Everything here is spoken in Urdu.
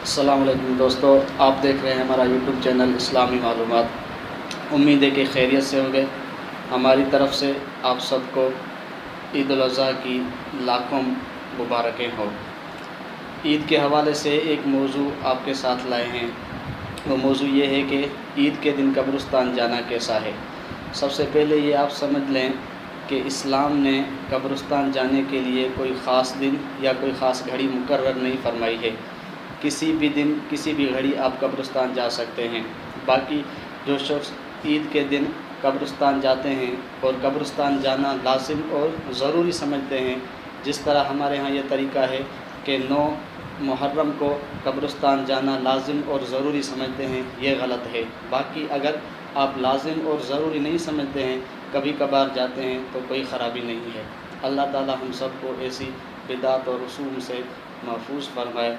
السلام علیکم دوستو، آپ دیکھ رہے ہیں ہمارا یوٹیوب چینل اسلامی معلومات۔ امید ہے کہ خیریت سے ہوں گے۔ ہماری طرف سے آپ سب کو عید الاضحیٰ کی لاکھوں مبارکیں ہوں۔ عید کے حوالے سے ایک موضوع آپ کے ساتھ لائے ہیں۔ وہ موضوع یہ ہے کہ عید کے دن قبرستان جانا کیسا ہے۔ سب سے پہلے یہ آپ سمجھ لیں کہ اسلام نے قبرستان جانے کے لیے کوئی خاص دن یا کوئی خاص گھڑی مقرر نہیں فرمائی ہے۔ کسی بھی دن کسی بھی گھڑی آپ قبرستان جا سکتے ہیں۔ باقی جو شخص عید کے دن قبرستان جاتے ہیں اور قبرستان جانا لازم اور ضروری سمجھتے ہیں، جس طرح ہمارے ہاں یہ طریقہ ہے کہ 9 محرم کو قبرستان جانا لازم اور ضروری سمجھتے ہیں، یہ غلط ہے۔ باقی اگر آپ لازم اور ضروری نہیں سمجھتے ہیں، کبھی کبھار جاتے ہیں تو کوئی خرابی نہیں ہے۔ اللہ تعالی ہم سب کو ایسی بدعت اور رسوم سے محفوظ فرمائے۔